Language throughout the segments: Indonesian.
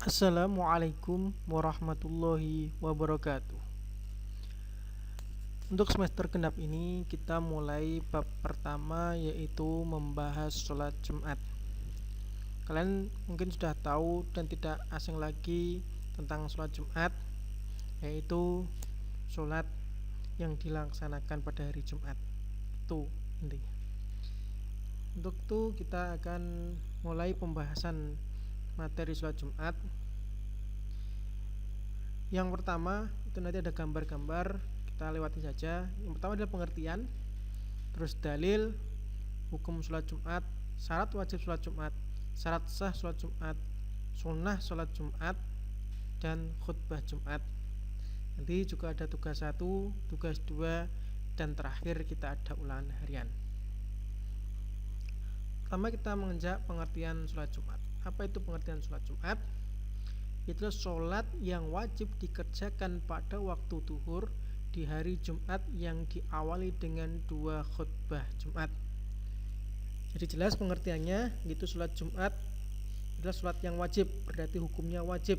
Assalamualaikum warahmatullahi wabarakatuh. Untuk semester genap ini kita mulai bab pertama, yaitu membahas sholat Jumat. Kalian mungkin sudah tahu dan tidak asing lagi tentang sholat Jumat, yaitu sholat yang dilaksanakan pada hari Jumat. Itu intinya. Untuk itu kita akan mulai pembahasan materi sholat Jumat. Yang pertama itu nanti ada gambar-gambar, kita lewati saja. Yang pertama adalah pengertian, terus dalil, hukum sholat Jumat, syarat wajib sholat Jumat, syarat sah sholat Jumat, sunnah sholat Jumat, dan khutbah Jumat. Nanti juga ada tugas 1, tugas 2, dan terakhir kita ada ulangan harian. Pertama kita menginjak pengertian sholat Jumat. Apa itu pengertian sholat Jumat? Itulah sholat yang wajib dikerjakan pada waktu duhur di hari Jumat yang diawali dengan 2 khutbah Jumat. Jadi jelas pengertiannya, gitu. Sholat Jumat adalah sholat yang wajib, berarti hukumnya wajib,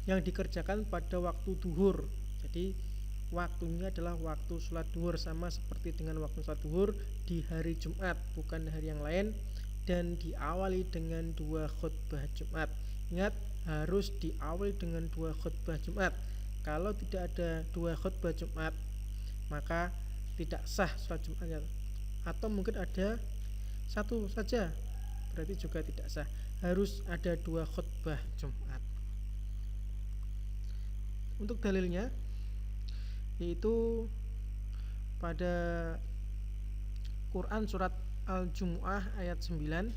yang dikerjakan pada waktu duhur. Jadi waktunya adalah waktu sholat duhur, sama seperti dengan waktu sholat duhur di hari Jumat, bukan hari yang lain, dan diawali dengan 2 khutbah Jumat. Ingat, harus diawali dengan 2 khutbah Jumat. Kalau tidak ada 2 khutbah Jumat, maka tidak sah sholat Jumatnya. Atau mungkin ada 1 saja, berarti juga tidak sah. Harus ada 2 khutbah Jumat. Untuk dalilnya, yaitu pada Quran surat Al-Jumu'ah ayat 9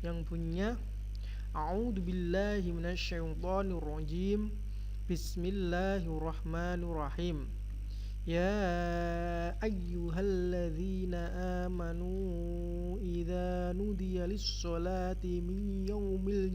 yang bunyinya A'udzubillahi minasyaitonirrajim, Bismillahirrahmanirrahim. Ya ayyuhalladzina amanu idza nudiya lis-sholati min yaumil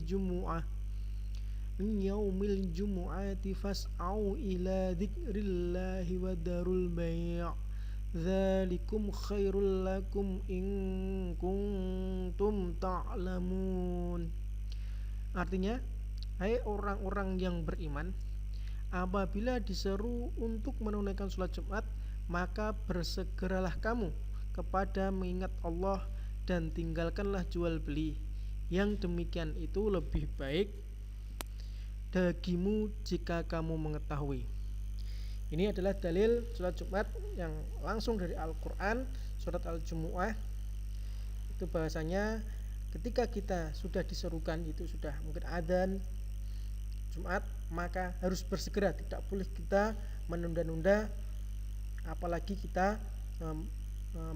jumu'ati fas'au ila dzikrillahi wa darul bai'. Dzalikum khairul lakum in kuntum ta'lamun. Artinya, hai orang-orang yang beriman, apabila diseru untuk menunaikan sholat Jumat, maka bersegeralah kamu kepada mengingat Allah dan tinggalkanlah jual beli. Yang demikian itu lebih baik bagimu jika kamu mengetahui. Ini adalah dalil sholat Jumat yang langsung dari Al-Quran, surat Al-Jumu'ah. Itu bahasanya ketika kita sudah diserukan, itu sudah mungkin adzan Jumat, maka harus bersegera, tidak boleh kita menunda-nunda, apalagi kita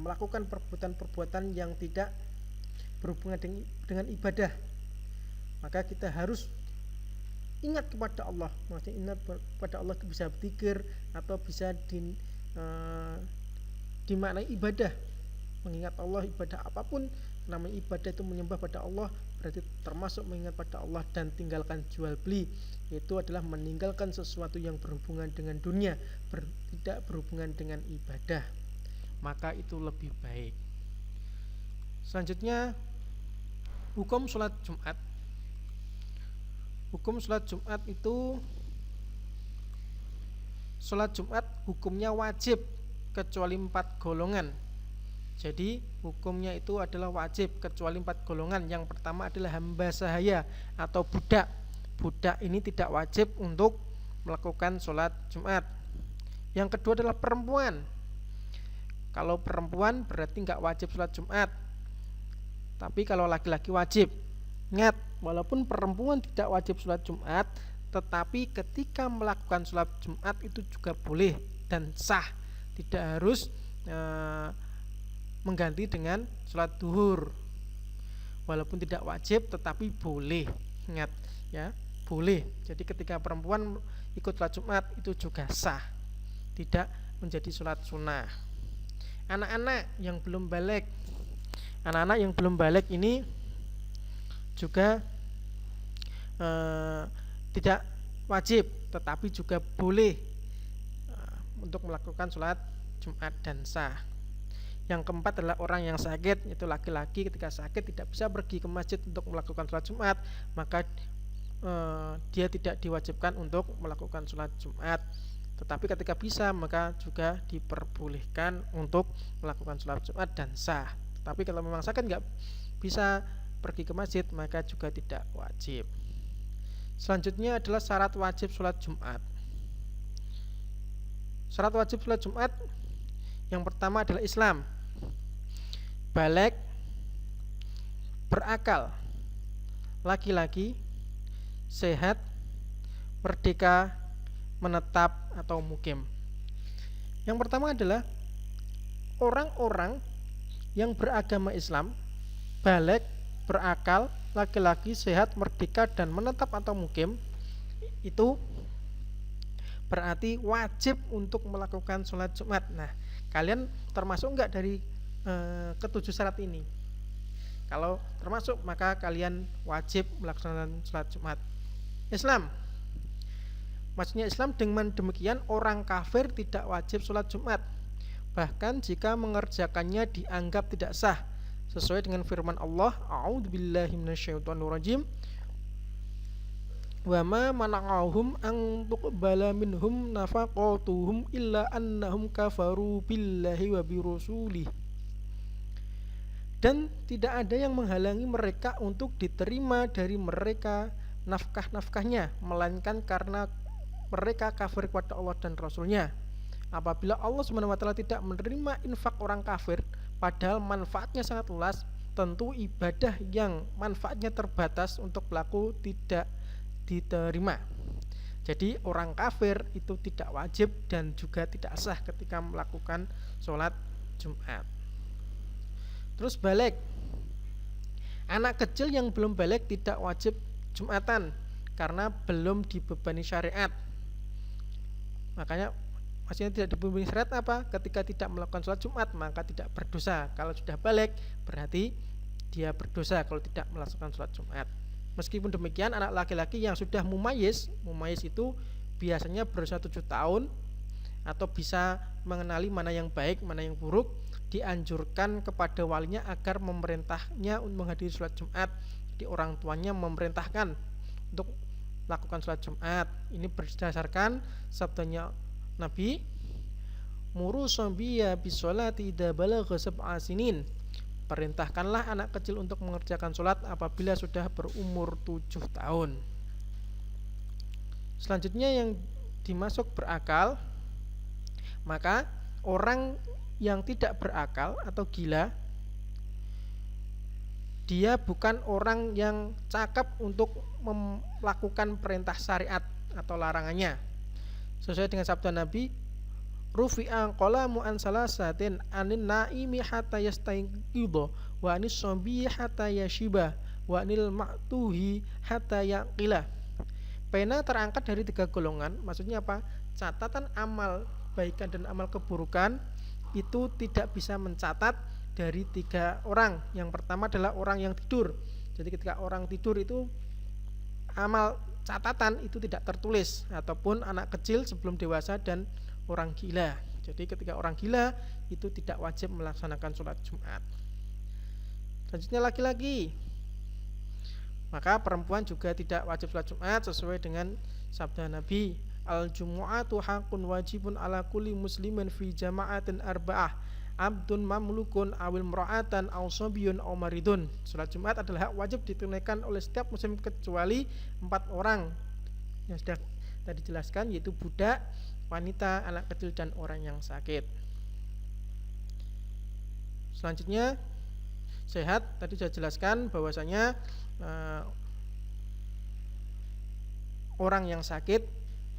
melakukan perbuatan-perbuatan yang tidak berhubungan dengan ibadah. Maka kita harus ingat kepada Allah, maksudnya ingat kepada Allah, bisa berzikir atau bisa dimaknai ibadah. Mengingat Allah, ibadah apapun namanya ibadah itu menyembah pada Allah, berarti termasuk mengingat pada Allah. Dan tinggalkan jual beli, yaitu adalah meninggalkan sesuatu yang berhubungan dengan dunia, tidak berhubungan dengan ibadah, maka itu lebih baik. Selanjutnya, hukum sholat Jumat. Hukum sholat Jumat itu, sholat Jumat hukumnya wajib kecuali 4 golongan. Jadi hukumnya itu adalah wajib kecuali 4 golongan. Yang pertama adalah hamba sahaya atau budak. Budak ini tidak wajib untuk melakukan sholat Jumat. Yang kedua adalah perempuan. Kalau perempuan berarti nggak wajib sholat Jumat, tapi kalau laki-laki wajib. Ingat, walaupun perempuan tidak wajib sholat Jumat, tetapi ketika melakukan sholat Jumat itu juga boleh dan sah, tidak harus mengganti dengan sholat duhur. Walaupun tidak wajib, tetapi boleh. Ingat ya, boleh. Jadi ketika perempuan ikut sholat Jumat itu juga sah, tidak menjadi sholat sunnah. Anak-anak yang belum balik, ini juga tidak wajib, tetapi juga boleh untuk melakukan sholat Jumat dan sah. Yang keempat adalah orang yang sakit, yaitu laki-laki ketika sakit tidak bisa pergi ke masjid untuk melakukan sholat Jumat, maka dia tidak diwajibkan untuk melakukan sholat Jumat. Tetapi ketika bisa maka juga diperbolehkan untuk melakukan sholat Jumat dan sah. Tapi kalau memang sakit nggak bisa pergi ke masjid maka juga tidak wajib. Selanjutnya adalah syarat wajib sholat Jumat. Syarat wajib sholat Jumat yang pertama adalah Islam, baligh, berakal, laki-laki, sehat, merdeka, menetap atau mukim. Yang pertama adalah orang-orang yang beragama Islam, baligh, berakal, laki-laki, sehat, merdeka, dan menetap atau mukim, itu berarti wajib untuk melakukan sholat Jumat. Nah, kalian termasuk enggak dari ketujuh syarat ini? Kalau termasuk maka kalian wajib melaksanakan sholat Jumat. Islam, maksudnya Islam dengan demikian orang kafir tidak wajib sholat Jumat, bahkan jika mengerjakannya dianggap tidak sah, sesuai dengan firman Allah, a'udzubillahi minasyaitonirrajim, wa ma mana'ahum an tuqbala minhum nafaqatuhum illa annahum kafaru billahi wa birusulih. Dan tidak ada yang menghalangi mereka untuk diterima dari mereka nafkah-nafkahnya, melainkan karena mereka kafir kepada Allah dan Rasulnya. Apabila Allah SWT tidak menerima infak orang kafir, padahal manfaatnya sangat luas, tentu ibadah yang manfaatnya terbatas untuk pelaku tidak diterima. Jadi orang kafir itu tidak wajib dan juga tidak sah ketika melakukan sholat Jumat. Terus baligh, anak kecil yang belum baligh tidak wajib Jumatan karena belum dibebani syariat. Makanya maksudnya tidak dibebani syariat apa? Ketika tidak melakukan sholat Jumat maka tidak berdosa. Kalau sudah baligh berarti dia berdosa kalau tidak melakukan sholat Jumat. Meskipun demikian anak laki-laki yang sudah mumayyiz itu biasanya berusia 7 tahun atau bisa mengenali mana yang baik, mana yang buruk, dianjurkan kepada walinya agar memerintahnya untuk menghadiri sholat Jumat. Jadi orang tuanya memerintahkan untuk melakukan sholat Jumat. Ini berdasarkan sabdanya Nabi, muru sabiya bisolati idza balagha sab'a sinin. Perintahkanlah anak kecil untuk mengerjakan sholat apabila sudah berumur 7 tahun. Selanjutnya yang dimasuk berakal, maka orang yang tidak berakal atau gila, dia bukan orang yang cakap untuk melakukan perintah syariat atau larangannya. Sesuai dengan sabda Nabi, rufi'a qalamu an salasatin anin naimi hatta yastayqidha wa anis sabi hatta yashiba wa anil ma'tuhi hatta yaqila. Pena terangkat dari 3 golongan, maksudnya apa? Catatan amal kebaikan dan amal keburukan itu tidak bisa mencatat dari 3 orang. Yang pertama adalah orang yang tidur. Jadi ketika orang tidur itu amal catatan itu tidak tertulis, ataupun anak kecil sebelum dewasa dan orang gila. Jadi ketika orang gila itu tidak wajib melaksanakan sholat Jumat. Selanjutnya laki-laki, maka perempuan juga tidak wajib sholat Jumat sesuai dengan sabda Nabi, al-jumu'atu haqqun wajibun ala kulli muslimin fi jama'atin arba'ah abdun mamlukun awil mra'atan aw sabiyun aw maridun. Sholat Jumat adalah hak wajib ditunaikan oleh setiap muslim kecuali 4 orang yang sudah tadi jelaskan, yaitu budak, wanita, anak kecil, dan orang yang sakit. Selanjutnya sehat, tadi sudah jelaskan bahwasanya orang yang sakit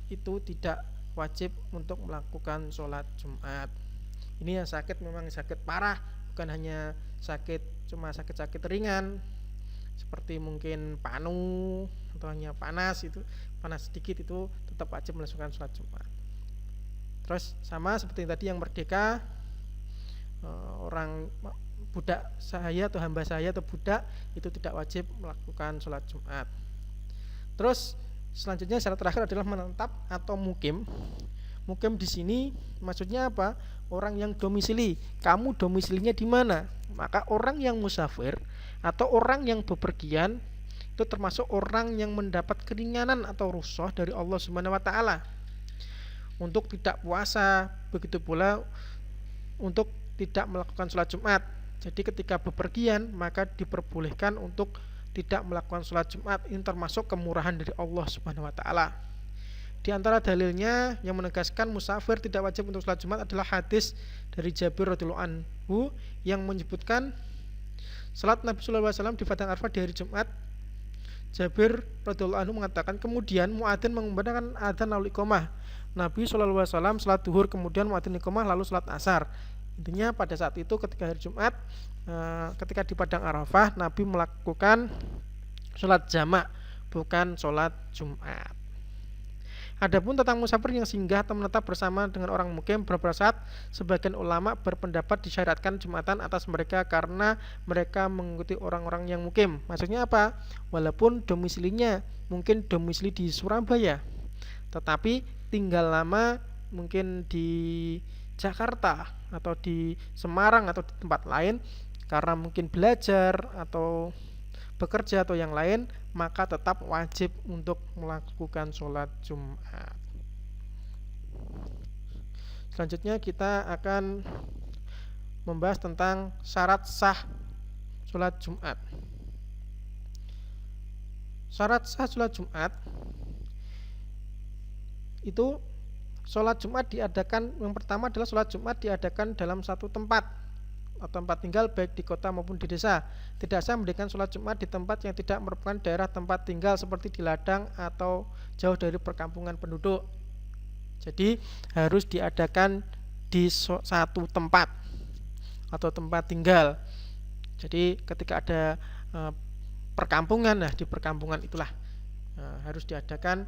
itu tidak wajib untuk melakukan sholat Jumat. Ini yang sakit memang sakit parah, bukan hanya sakit cuma sakit-sakit ringan seperti mungkin panu atau hanya panas, itu panas sedikit itu tetap wajib melaksanakan sholat Jumat. Terus sama seperti tadi yang merdeka, orang budak sahaya atau hamba sahaya atau budak itu tidak wajib melakukan sholat Jumat. Terus selanjutnya syarat terakhir adalah menetap atau mukim. Mukim di sini maksudnya apa? Orang yang domisili. Kamu domisilinya di mana? Maka orang yang musafir atau orang yang bepergian itu termasuk orang yang mendapat keringanan atau rukhsah dari Allah Subhanahu wa taala untuk tidak puasa, begitu pula untuk tidak melakukan sholat Jumat. Jadi ketika bepergian maka diperbolehkan untuk tidak melakukan sholat Jumat. Ini termasuk kemurahan dari Allah Subhanahu wa taala. Di antara dalilnya yang menegaskan musafir tidak wajib untuk sholat Jumat adalah hadis dari Jabir radhiyallahu anhu yang menyebutkan salat Nabi sallallahu alaihi wasallam di padang Arafah di hari Jumat. Jabir radhiyallahu anhu mengatakan kemudian muadzin mengumandangkan adzan lalu iqamah. Nabi sallallahu alaihi wasallam salat duhur, kemudian muadzin iqamah, lalu salat asar. Intinya pada saat itu ketika hari Jumat, ketika di padang Arafah, Nabi melakukan salat jamak, bukan salat Jumat. Adapun tentang musafir yang singgah atau menetap bersama dengan orang mukim berprasat, sebagian ulama berpendapat disyariatkan Jumatan atas mereka karena mereka mengikuti orang-orang yang mukim. Maksudnya apa? Walaupun domisilinya mungkin domisili di Surabaya, tetapi tinggal lama mungkin di Jakarta atau di Semarang atau di tempat lain karena mungkin belajar atau bekerja atau yang lain, maka tetap wajib untuk melakukan sholat Jumat. Selanjutnya kita akan membahas tentang syarat sah sholat Jumat. Syarat sah sholat Jumat itu sholat Jumat diadakan, yang pertama adalah sholat Jumat diadakan dalam satu tempat atau tempat tinggal baik di kota maupun di desa. Tidak sah mendirikan sholat Jumat di tempat yang tidak merupakan daerah tempat tinggal seperti di ladang atau jauh dari perkampungan penduduk. Jadi harus diadakan di satu tempat atau tempat tinggal. Jadi ketika ada perkampungan, nah di perkampungan itulah harus diadakan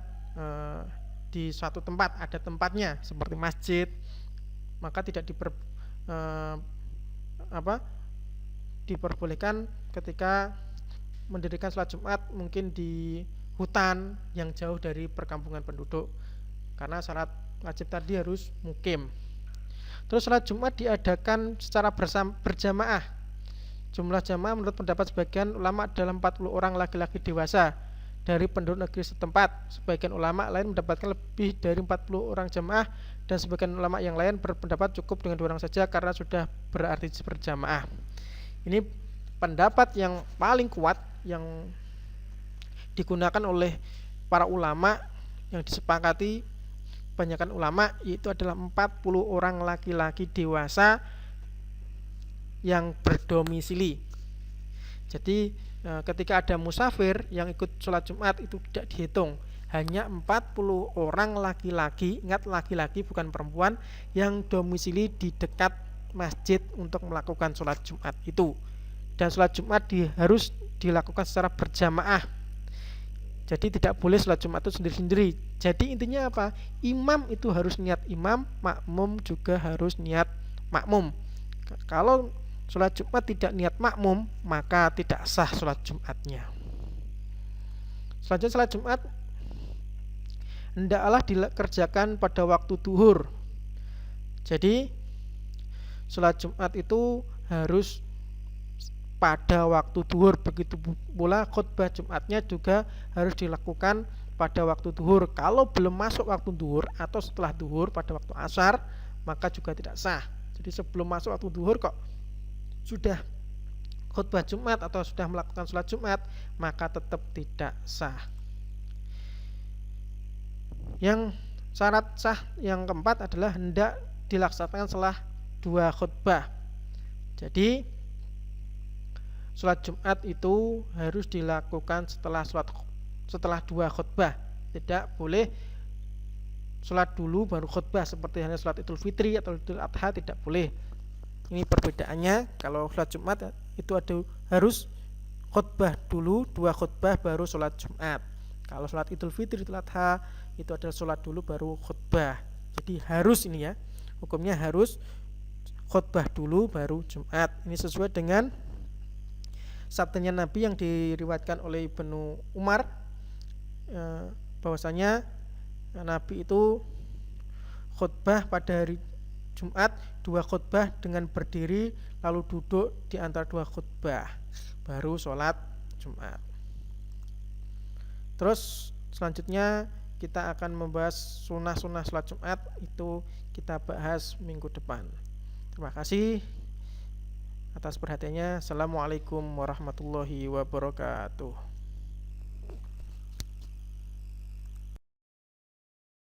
di suatu tempat, ada tempatnya seperti masjid, maka tidak diperbolehkan ketika mendirikan sholat Jumat mungkin di hutan yang jauh dari perkampungan penduduk, karena syarat wajib tadi harus mukim. Terus sholat Jumat diadakan secara berjamaah. Jumlah jamaah menurut pendapat sebagian ulama adalah 40 orang laki-laki dewasa dari penduduk negeri setempat. Sebagian ulama lain mendapatkan lebih dari 40 orang jamaah, dan sebagian ulama yang lain berpendapat cukup dengan 2 orang saja karena sudah berarti berjamaah. Ini pendapat yang paling kuat yang digunakan oleh para ulama, yang disepakati kebanyakan ulama, yaitu adalah 40 orang laki-laki dewasa yang berdomisili. Jadi ketika ada musafir yang ikut sholat Jumat itu tidak dihitung, hanya 40 orang laki-laki, ingat laki-laki bukan perempuan, yang domisili di dekat masjid untuk melakukan sholat Jumat itu. Dan sholat Jumat harus dilakukan secara berjamaah. Jadi tidak boleh sholat Jumat itu sendiri-sendiri. Jadi intinya apa? Imam itu harus niat imam, makmum juga harus niat makmum. Kalau sholat Jumat tidak niat makmum, maka tidak sah sholat Jumatnya. Selanjutnya sholat Jumat hendaklah dikerjakan pada waktu duhur. Jadi sholat Jumat itu harus pada waktu duhur. Begitu pula khutbah Jumatnya juga harus dilakukan pada waktu duhur. Kalau belum masuk waktu duhur atau setelah duhur pada waktu asar, maka juga tidak sah. Jadi sebelum masuk waktu duhur kok sudah khutbah Jumat atau sudah melakukan sholat Jumat, maka tetap tidak sah. Yang syarat sah yang keempat adalah hendak dilaksanakan setelah 2 khutbah. Jadi sholat Jumat itu harus dilakukan setelah 2 khutbah. Tidak boleh sholat dulu baru khutbah seperti hanya sholat Idul Fitri atau Idul Adha, tidak boleh. Ini perbedaannya. Kalau sholat Jumat itu harus khutbah dulu, 2 khutbah baru sholat Jumat. Kalau sholat Idul Fitri, Idul Adha itu adalah sholat dulu baru khutbah. Jadi harus ini ya, hukumnya harus khutbah dulu baru Jumat. Ini sesuai dengan sabdanya Nabi yang diriwayatkan oleh Ibnu Umar, bahwasanya Nabi itu khutbah pada hari Jumat, 2 khutbah dengan berdiri lalu duduk di antara 2 khutbah, baru sholat Jumat. Terus selanjutnya kita akan membahas sunnah-sunnah sholat Jumat, itu kita bahas minggu depan. Terima kasih atas perhatiannya. Assalamualaikum warahmatullahi wabarakatuh.